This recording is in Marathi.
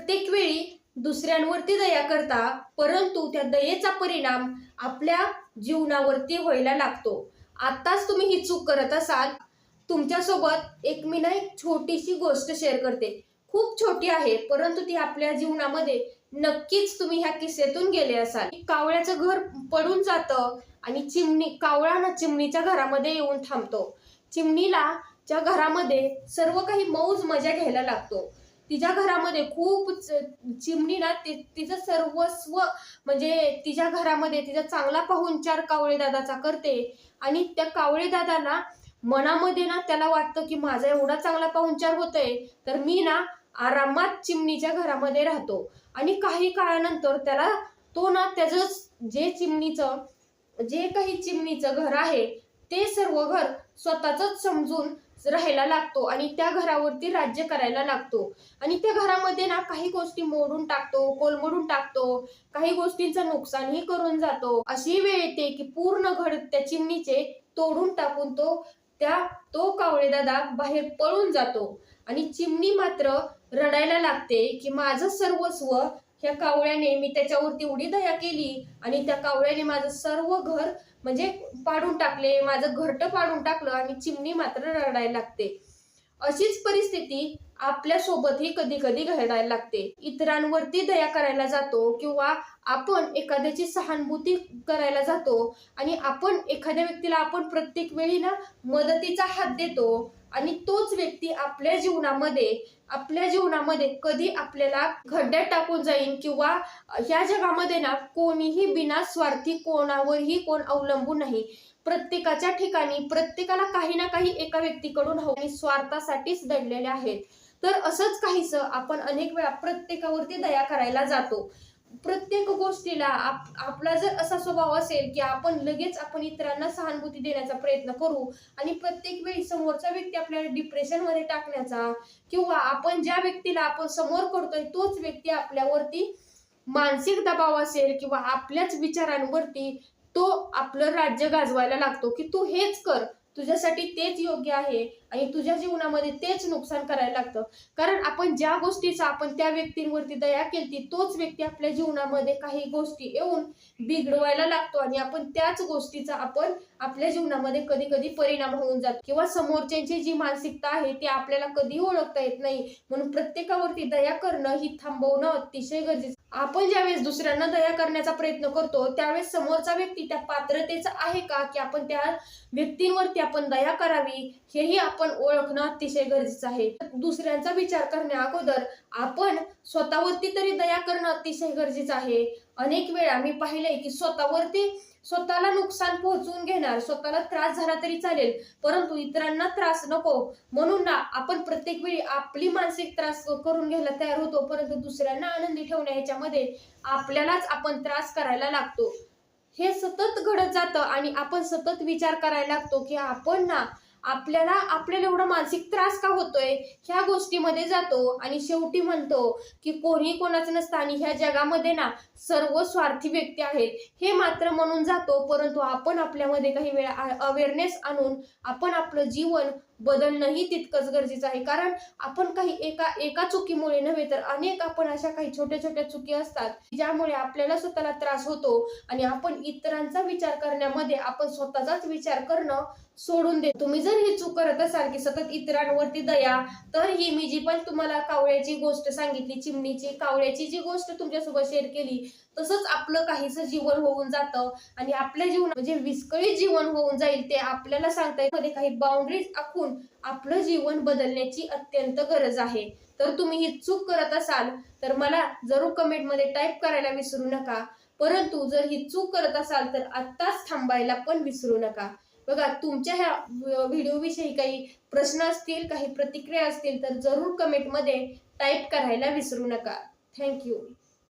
प्रत्येक वेळी दुसऱ्यांवरती दया करता, परंतु त्या दयेचा परिणाम आपल्या जीवनावरती व्हायला लागतो. आताच तुम्ही ही चूक करत असाल. तुमच्यासोबत मी ना एक छोटीशी गोष्ट शेअर करते. खूप छोटी आहे, परंतु ती आपल्या जीवनामध्ये नक्कीच तुम्ही ह्या किस्स्यातून गेले असाल. कावळ्याचं घर पडून जातं आणि कावळा ना चिमणीच्या घरामध्ये येऊन थांबतो. चिमणीला च्या घरामध्ये सर्व काही मौज मजा घ्यायला लागतो. तिच्या घरामध्ये खूप चिमणी ना तिचं सर्वस्व म्हणजे तिच्या घरामध्ये तिचा चांगला पाहुणचार कावळे दादाचा करते. आणि त्या कावळे दादाला मनामध्ये ना त्याला वाटतं की माझा एवढा चांगला पाहुणचार होतोय, तर मी ना आरामात चिमणीच्या घरामध्ये राहतो. आणि काही काळानंतर त्याला तो ना त्याचं जे काही चिमणीचं घर आहे ते सर्व घर स्वतःच समजून राहायला लागतो आणि त्या घरावरती राज्य करायला लागतो. आणि त्या घरामध्ये ना काही गोष्टी मोडून टाकतो, कोलमडून टाकतो, काही गोष्टींचं नुकसानही करून जातो. अशी वेळ येते की पूर्ण घर त्या चिमणीचे तोडून टाकून तो कावळे दादा बाहेर पळून जातो. आणि चिमणी मात्र रडायला लागते की माझं सर्वस्व ह्या कावळ्याने, मी त्याच्यावरती एवढी दया केली आणि त्या कावळ्याने माझं सर्व घर म्हणजे पाडून टाकले, माझं घरटं पाडून टाकलं. आणि चिमणी मात्र रडायला लागते. अशीच परिस्थिती आपल्या सोबतही कधी कधी घडायला लागते. इतरांवरती दया करायला जातो किंवा आपण एखाद्याची सहानुभूती करायला जातो आणि आपण एखाद्या व्यक्तीला आपण प्रत्येक वेळी ना मदतीचा हात देतो. आणि तोच व्यक्ती आपल्या जीवनामध्ये कधी आपल्याला खड्ड्यात टाकून जाईल. किंवा ह्या जगामध्ये ना कोणीही बिनास्वार्थी कोणावरही कोण अवलंबून नाही. प्रत्येकाच्या ठिकाणी प्रत्येकाला काही ना काही एका व्यक्तीकडून हवं आणि स्वार्थासाठीच दडलेले आहेत. तर असंच काहीसं आपण अनेक वेळा प्रत्येकावरती दया करायला जातो. प्रत्येक गोष्टीला आपला जर असा स्वभाव असेल की आपण इतरांना सहानुभूती देण्याचा प्रयत्न करू आणि प्रत्येक वेळी समोरचा व्यक्ती आपल्याला डिप्रेशन मध्ये टाकण्याचा किंवा आपण ज्या व्यक्तीला आपण समोर करतोय तोच व्यक्ती आपल्यावरती मानसिक दबाव असेल किंवा आपल्याच विचारांवरती तो आपलं राज्य गाजवायला लागतो की तू हेच कर, तुझ्यासाठी तेच योग्य आहे आणि तुझ्या जीवनामध्ये तेच नुकसान करायला लागतं. कारण आपण ज्या गोष्टीचा आपण त्या व्यक्तींवरती दया केली तोच व्यक्ती आपल्या जीवनामध्ये काही गोष्टी येऊन बिघडवायला लागतो आणि आपण त्याच गोष्टीचा आपण आपल्या जीवनामध्ये कधी कधी परिणाम होऊन जातो. किंवा समोरच्यांची जी मानसिकता आहे ती आपल्याला कधी ओळखता येत नाही. म्हणून प्रत्येकावरती दया करणं ही थांबवणं अतिशय गरजेचं. आपण ज्यावेळेस दुसऱ्यांना दया करण्याचा प्रयत्न करतो त्यावेळेस समोरचा व्यक्ती त्या पात्रतेचा आहे का की आपण त्या व्यक्तींवरती आपण दया करावी हेही आपण ओळखणं अतिशय गरजेचं आहे. दुसऱ्यांचा विचार करण्या अगोदर आपण स्वतःवरती तरी दया करणं अतिशय गरजेचं आहे. अनेक वेळा मी पाहिलंय की स्वतःला नुकसान पोहोचवून घेणार, स्वतःला त्रास झाला तरी चालेल परंतु इतरांना त्रास नको म्हणून ना आपण प्रत्येक वेळी आपली मानसिक त्रास करून घ्यायला तयार होतो, परंतु दुसऱ्यांना आनंदी ठेवण्या ह्याच्यामध्ये आपल्यालाच आपण त्रास करायला लागतो. हे सतत घडत जातं आणि आपण सतत विचार करायला लागतो की आपण ना आपल्याला एवढा मानसिक त्रास का होतोय ह्या गोष्टीमध्ये जातो आणि शेवटी म्हणतो की कोणी कोणाचं नसतं आणि ह्या जगामध्ये ना सर्व स्वार्थी व्यक्ती आहेत हे मात्र म्हणून जातो. परंतु आपण आपल्यामध्ये काही वेळा अवेअरनेस आणून आपण आपलं जीवन बदलणंही तितकंच गरजेचं आहे. कारण आपण काही एका चुकीमुळे नव्हे तर अनेक आपण अशा काही छोट्या छोट्या चुकी असतात ज्यामुळे आपल्याला स्वतःला त्रास होतो आणि आपण इतरांचा विचार करण्यामध्ये आपण स्वतःचाच विचार करणं सोडून देतो. तुम्ही जर ही चूक करत असाल की सतत इतरांवरती दया, तर ही मी जी पण तुम्हाला कावळ्याची गोष्ट सांगितली, चिमणीची कावळ्याची जी गोष्ट तुमच्यासोबत शेअर केली तसंच आपलं काहीसं जीवन होऊन जातं आणि आपल्या जीवन म्हणजे विस्कळीत जीवन होऊन जाईल. ते आपल्याला सांगता येईल मध्ये काही बाउंड्रीज आखून आपलं जीवन बदलण्याची अत्यंत गरज आहे. तर तुम्ही ही चूक करत असाल तर मला जरूर कमेंटमध्ये टाईप करायला विसरू नका. परंतु जर ही चूक करत असाल तर आत्ताच थांबायला पण विसरू नका. बघा, तुमच्या ह्या व्हिडिओविषयी काही प्रश्न असतील, काही प्रतिक्रिया असतील तर जरूर कमेंटमध्ये टाईप करायला विसरू नका. थँक्यू.